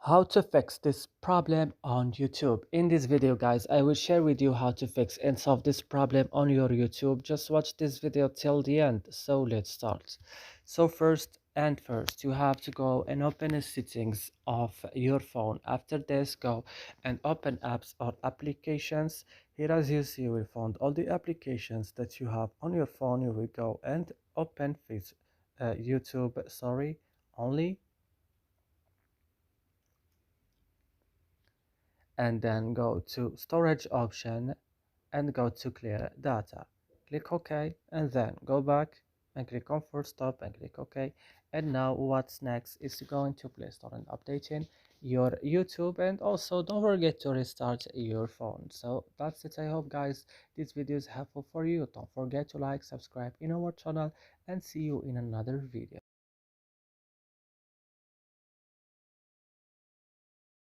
How to fix this problem on YouTube. In this video, guys, I will share with you how to fix and solve this problem on your YouTube. Just watch this video till the end. So let's start. So first, you have to go and open the settings of your phone. After this, go and open apps or applications. Here, as you see, you will find all the applications that you have on your phone. You will go and open YouTube, only, and then go to storage option and go to clear data. Click OK and then go back and click on full stop and click OK. And now what's next is going to Play Store and updating your YouTube, and also don't forget to restart your phone. So that's it. I hope, guys, this video is helpful for you. Don't forget to like, subscribe in our channel, and see you in another video.